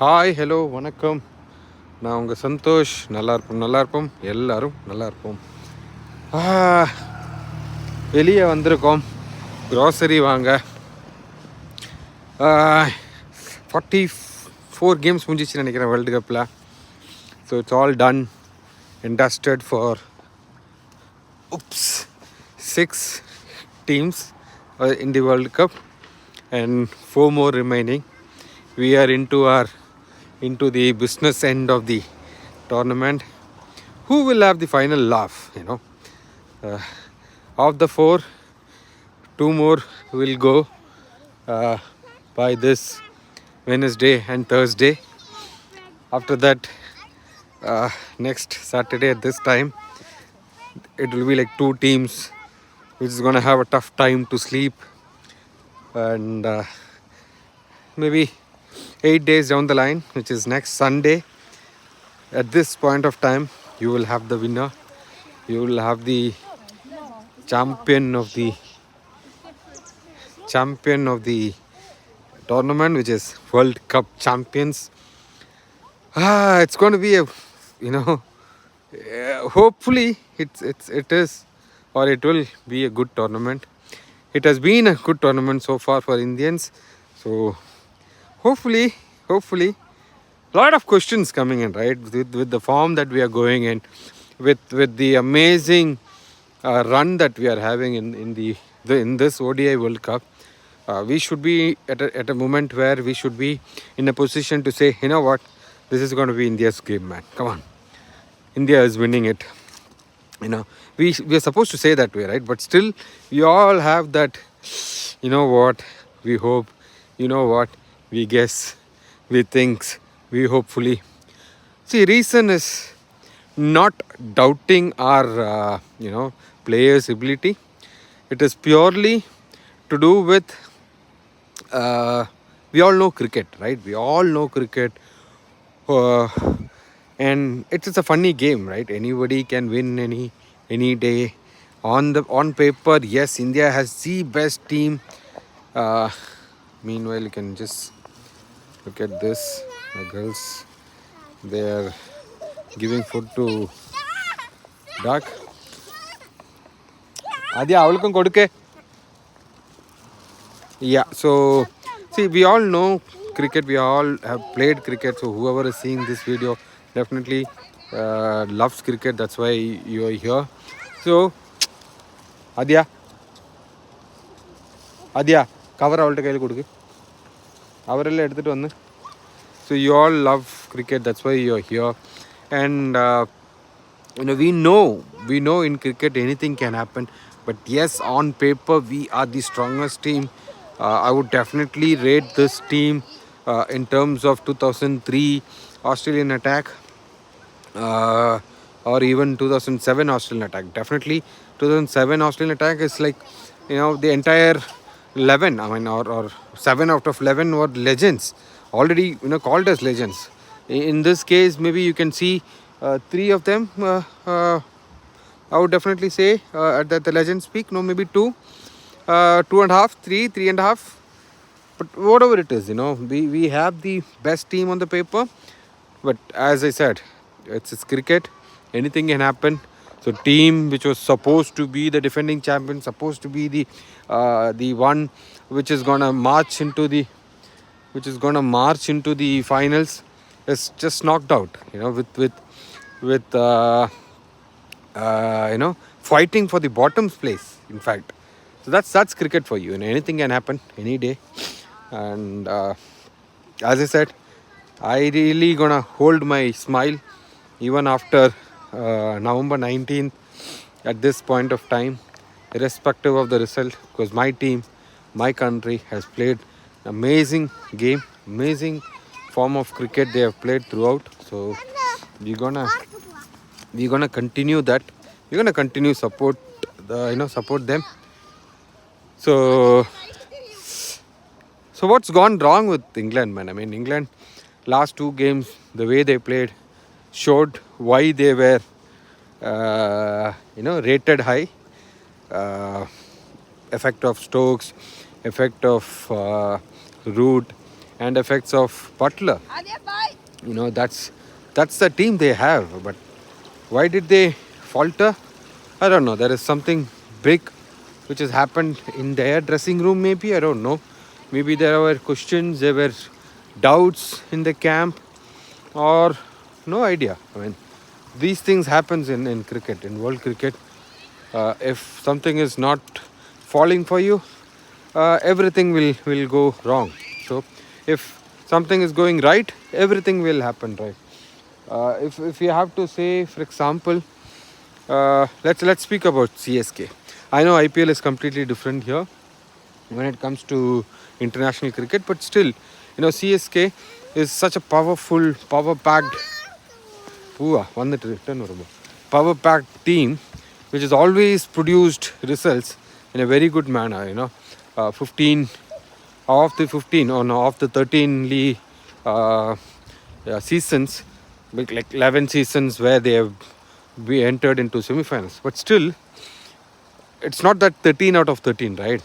Hi hello வணக்கம். நான் உங்கள் சந்தோஷ். நல்லா இருப்போம் எல்லோரும் நல்லா இருப்போம். வெளியே வந்திருக்கோம் க்ராசரி வாங்க. 44 கேம்ஸ் முடிஞ்சிச்சுன்னு நினைக்கிறேன் வேர்ல்டு கப்பில். So it's all done and dusted for 6 teams in the World Cup and 4 more remaining. We are into the business end of the tournament. Who will have the final laugh? Of the 4, 2 more will go by this Wednesday and Thursday. After that, next Saturday at this time, it will be like 2 teams which is going to have a tough time to sleep, and maybe 8 days down the line, which is next Sunday, at this point of time, you will have the winner. You will have the champion of the tournament, which is World Cup champions. It's going to be a, hopefully it is, or it will be a good tournament. It has been a good tournament so far for Indians. So hopefully lot of questions coming in, right, with the form that we are going in, with the amazing run that we are having in this ODI World Cup. We should be at a moment where we should be in a position to say, you know what, this is going to be India's game, man. Come on, India is winning it. We are supposed to say that way, right? But still, we all have that, you know what, we hope, you know what, we guess, we think, we hopefully. See, reason is not doubting our players' ability. It is purely to do with we all know cricket, right? We all know cricket, and it's a funny game, right? Anybody can win any day. On paper, yes, India has the best team. Meanwhile, you can just look at this. The girls, they are giving food to duck. Adya, avalukkum kodukke. Yeah, so see, we all know cricket. We all have played cricket. So whoever is seeing this video definitely loves cricket. That's why you are here. So Adya, cover avaltte kayil kodukku. Avarella edutittu vannu. So you all love cricket. That's why you are here. And we know in cricket anything can happen. But yes, on paper we are the strongest team. I would definitely rate this team in terms of 2003 Australian attack, or even 2007 Australian attack. Definitely 2007 Australian attack is like, the entire 11, or 7 out of 11 were legends, already called as legends. In this case, maybe you can see 3 of them, I would definitely say at the legends peak. No, maybe 2, 2.5, 3.5. But whatever it is, we have the best team on the paper. But as I said, it's cricket. Anything can happen. So team which was supposed to be the defending champion, supposed to be the one which is gonna march into the finals, is just knocked out. With fighting for the bottom's place, in fact. So that's cricket for you. Anything can happen any day. And as I said, I really gonna hold my smile even after November 19th at this point of time, irrespective of the result, because my team, my country has played an amazing game, amazing form of cricket they have played throughout. So we're gonna continue that. We're gonna continue support them. So what's gone wrong with England, man? England last 2 games, the way they played showed why they were rated high. Effect of Stokes, effect of Root, and effects of Butler. That's the team they have. But why did they falter? I don't know. There is something big which has happened in their dressing room. Maybe I don't know. Maybe there were questions, there were doubts in the camp, or no idea. I mean, these things happens in cricket, in world cricket. If something is not falling for you, everything will go wrong. So if something is going right, everything will happen right. If you have to say, for example, let's speak about CSK. I know IPL is completely different here when it comes to international cricket, but still, CSK is such a powerful, power-packed, power-packed team, which has always produced results in a very good manner. 15 of the 15 or no, of the 13 league seasons, like 11 seasons where they have we entered into semi-finals. But still, it's not that 13 out of 13, right?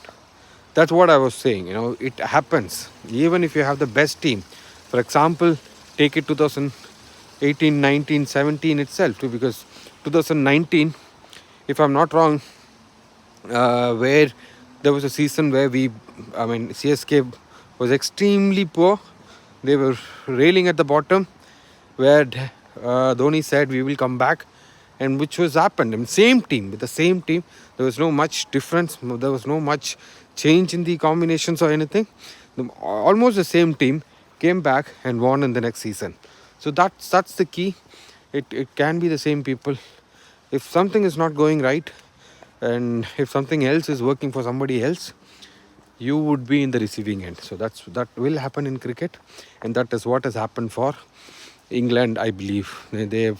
That's what I was saying. It happens. Even if you have the best team. For example, take it 2018, 19, 17 itself too, because 2019, if I'm not wrong, where there was a season where CSK was extremely poor. They were railing at the bottom, where Dhoni said we will come back, and which was happened. And same team, with the same team, there was no much difference. There was no much change in the combinations or anything. Almost the same team came back and won in the next season. So that's the key. It can be the same people. If something is not going right, and if something else is working for somebody else, you would be in the receiving end. So that will happen in cricket, and that is what has happened for England, I believe. They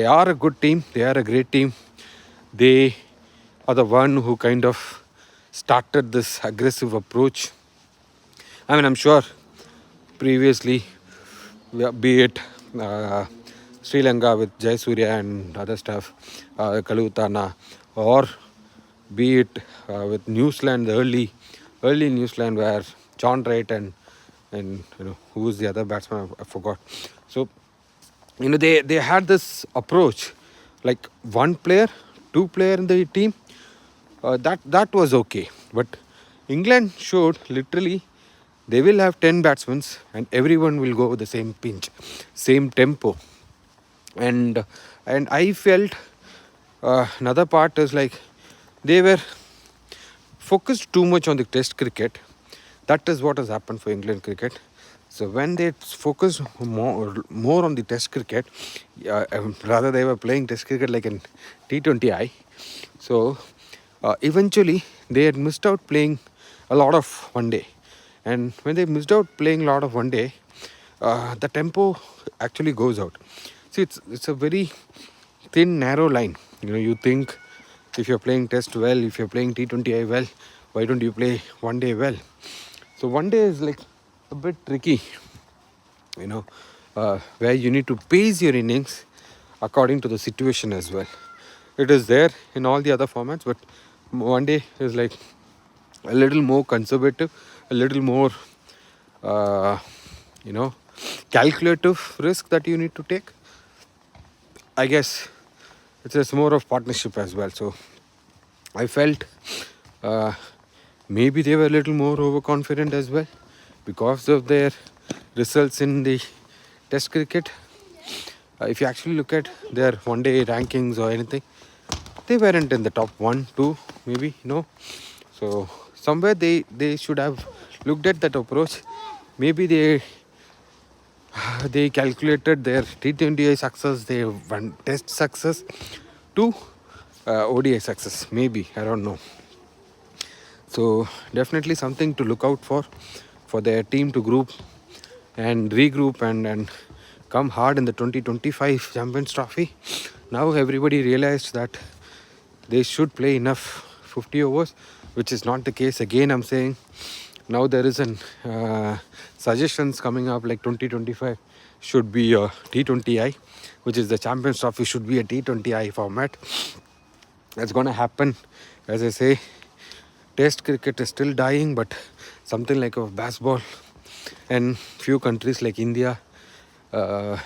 are a good team. They are a great team. They are the one who kind of started this aggressive approach. I'm sure previously, be it Sri Lanka with Jayasuriya and other stuff, Kalutana, or be it with New Zealand, the early New Zealand, where John Wright and who was the other batsman, I forgot. So they had this approach, like one player, two player in the team. That was okay, but England showed literally they will have 10 batsmen and everyone will go with the same pinch, same tempo, and I felt another part is like they were focused too much on the test cricket. That is what has happened for England cricket. So when they focus more on the test cricket, rather they were playing test cricket like in T20I. So eventually they had missed out playing a lot of one day. And when they missed out playing a lot of one day, the tempo actually goes out. See, it's a very thin, narrow line. You think if you're playing test well, if you're playing T20I well, why don't you play one day well? So one day is like a bit tricky, where you need to pace your innings according to the situation as well. It is there in all the other formats, but one day is like a little more conservative, a little more, calculative risk that you need to take. I guess it's just more of partnership as well. So I felt maybe they were a little more overconfident as well because of their results in the test cricket. If you actually look at their one day rankings or anything, they weren't in the top 1, 2 maybe, so somewhere they should have looked at that approach. Maybe they calculated their T20I success, their one test success to ODI success, maybe, I don't know. So definitely something to look out for their team to group and regroup and come hard in the 2025 Champions Trophy. Now everybody realized that they should play enough 50 overs, which is not the case. Again, I'm saying now there is an suggestions coming up like 2025 should be a T20I, which is the Champions Trophy should be a T20I format. That's going to happen. As I say, test cricket is still dying, but something like a baseball and few countries like India, uh,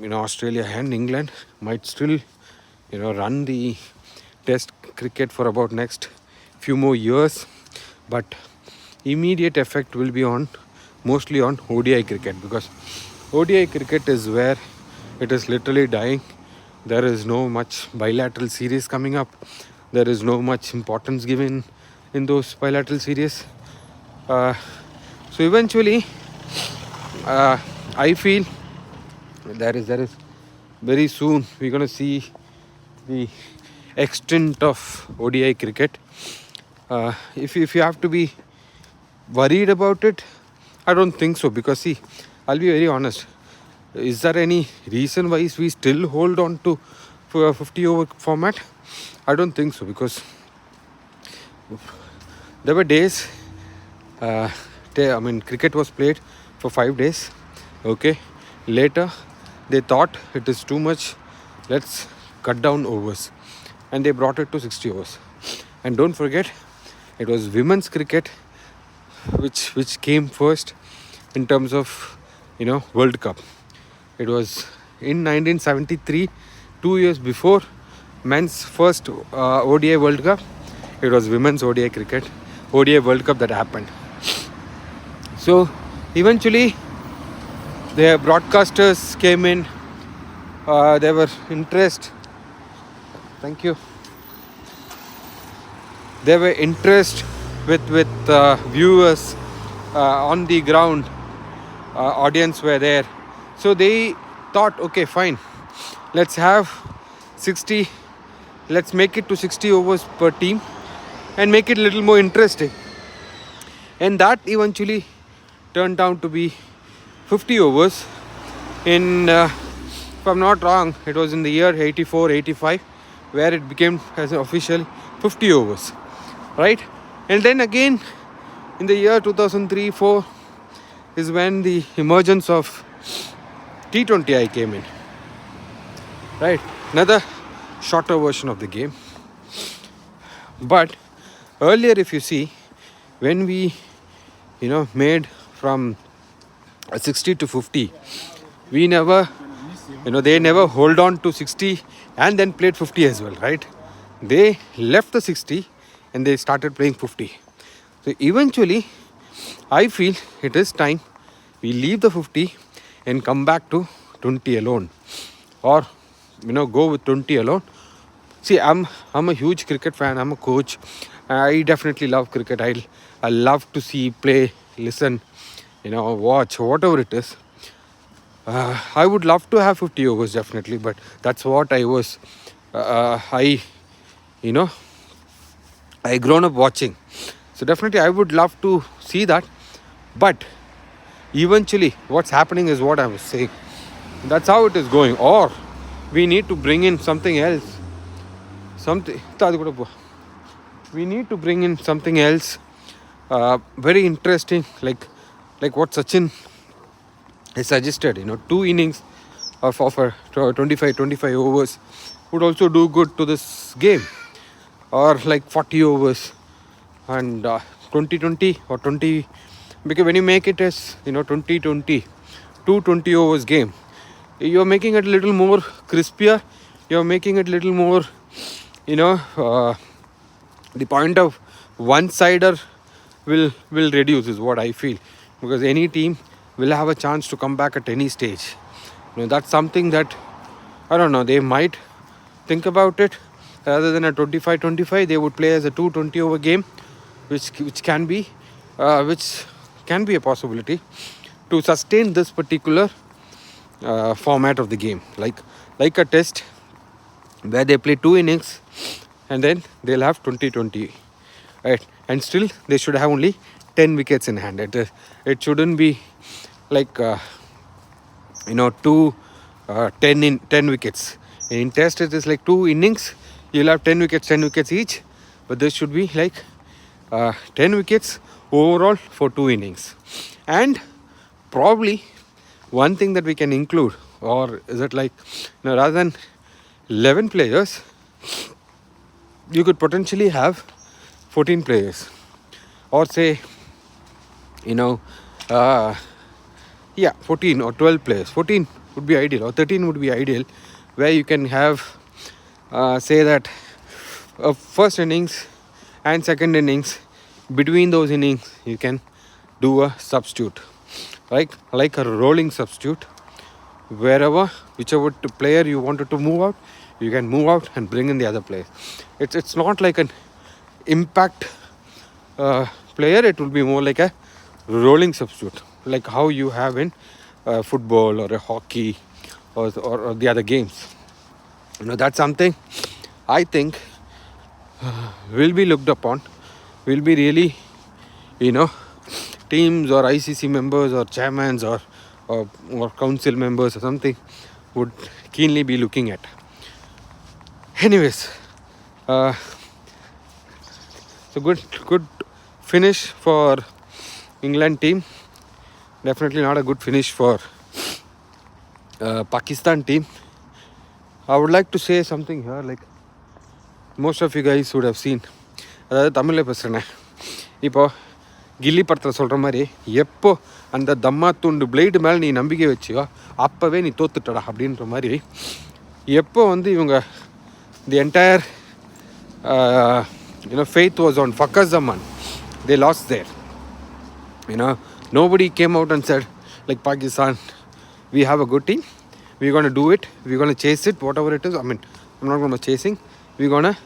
Australia and England might still run the test cricket for about next few more years, but immediate effect will be on mostly on ODI cricket, because ODI cricket is where it is literally dying. There is no much bilateral series coming up. There is no much importance given in those bilateral series. uh, so eventually, I feel there is very soon we're going to see the extent of ODI cricket. If you have to be worried about it, I don't think so, because see, I'll be very honest. Is there any reason why we still hold on to for a 50 over format? I don't think so, because there were days, cricket was played for 5 days. Okay, later they thought it is too much, let's cut down overs, and they brought it to 60 overs. And don't forget, it was women's cricket which came first in terms of World Cup. It was in 1973, 2 years before men's first ODI World Cup. It was women's ODI World Cup that happened. So eventually the broadcasters came in. There were interest. Thank you. There were interest with viewers on the ground. Audience were there, so they thought, okay, fine, let's have 60. Let's make it to 60 overs per team and make it a little more interesting. And that eventually turned out to be 50 overs. If I'm not wrong, it was in the year 84, 85, where it became as an official 50 overs, right? And then again in the year 2003-4 is when the emergence of T20I came in, right? Another shorter version of the game. But earlier, if you see, when we made from 60 to 50, we never they never hold on to 60 and then played 50 as well, right? They left the 60 and they started playing 50. So eventually I feel it is time we leave the 50 and come back to 20 alone, or go with 20 alone. See, I'm a huge cricket fan. I'm a coach. I definitely love cricket. I love to see, play, listen, watch, whatever it is. I would love to have 50 overs definitely, but that's what I was I grown up watching. So definitely I would love to see that. But eventually what's happening is what I was saying. That's how it is going. Or we need to bring in something else. We need to bring in something else very interesting, like what Sachin has suggested. 2 innings of 25 overs would also do good to this game, or like 40 overs and 20 or 20, because when you make it as 20 20 overs game, you're making it a little more crispier. You're making it a little more the point of one-sider will reduce, is what I feel, because any team will have a chance to come back at any stage. That's something that I don't know, they might think about it. Rather than a 25-25, they would play as a 220 over game, which can be a possibility to sustain this particular format of the game, like a test where they play 2 innings and then they'll have 20-20, right? And still they should have only 10 wickets in hand. It shouldn't be like 10 wickets. In test it is like 2 innings, you'll have 10 wickets each, but this should be like 10 wickets overall for 2 innings. And probably one thing that we can include, or is it like rather than 11 players, you could potentially have 14 players, or say Uh, yeah, 14 or 12 players. 14 would be ideal, or 13 would be ideal, where you can have, say that, first innings and second innings. Between those innings, you can do a substitute, like a rolling substitute. Wherever, whichever player you wanted to move out, you can move out and bring in the other player. It's not like an impact player. It will be more like a rolling substitute, like how you have in football or a hockey or the other games. That's something I think will be looked upon, will be really, you know teams or ICC members or chairmans or council members or something would keenly be looking at. Anyways, uh, so good finish for England team. Definitely not a good finish for Pakistan team. I would like to say something here, like most of you guys would have seen. அதாவது தமிழில் பேசுகிறேன். இப்போ கில்லி படத்தில் சொல்கிற மாதிரி, எப்போ அந்த தம்மா துண்டு பிளேடு மேலே நீ நம்பிக்கை வச்சியோ அப்போவே நீ தோத்துட்டடா அப்படின்ற மாதிரி, எப்போ வந்து இவங்க the entire faith was on Fakhar Zaman, they lost there. Nobody came out and said, like, Pakistan, we have a good team, we're going to do it, we're going to chase it, whatever it is. I mean, I'm not going to chasing, we're going to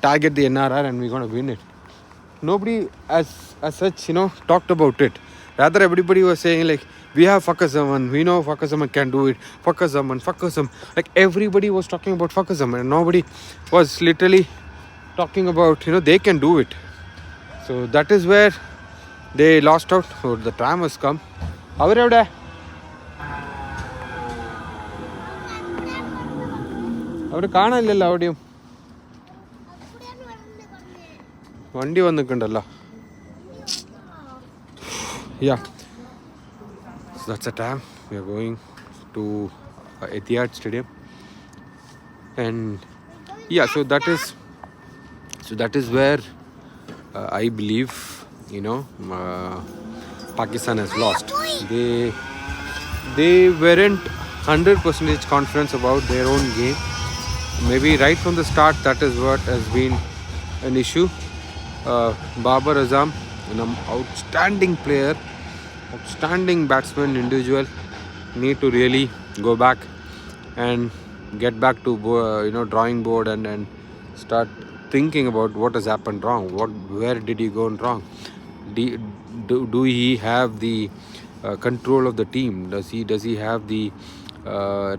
target the NRR and we're going to win it. Nobody as such talked about it. Rather, everybody was saying, like, we have Fakhar Zaman, we know Fakhar Zaman can do it, Fakhar Zaman. Like, everybody was talking about Fakhar Zaman and nobody was literally talking about they can do it. So that is where they lost out. So the time has come. അവരെവിടെ അവർ കാണാനില്ലല്ലോ അവിടെയും വണ്ടി വന്നിട്ടുണ്ടല്ലോ. Yeah, so that's the time we are going to Etihad Stadium, and yeah, so that is where I believe Pakistan has lost. They weren't 100% confident about their own game. Maybe right from the start, that is what has been an issue. Babar Azam, an outstanding player, outstanding batsman, individual, need to really go back and get back to drawing board and start thinking about what has happened wrong. Where did he go wrong? Do he have the control of the team? Does he have the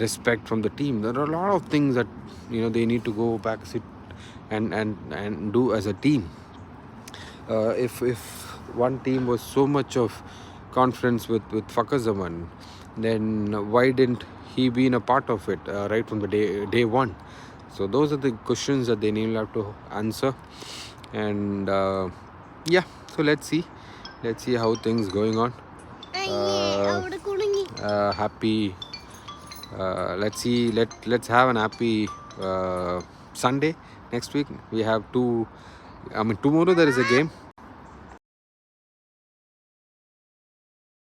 respect from the team? There are a lot of things that they need to go back, sit and do as a team. If one team was so much of confidence with Fakhar Zaman, then why didn't he be in a part of it right from the day one? So those are the questions that they need to have to answer. And yeah, so let's see how things going on. Happy let's have an happy Sunday. Next week we have tomorrow there is a game.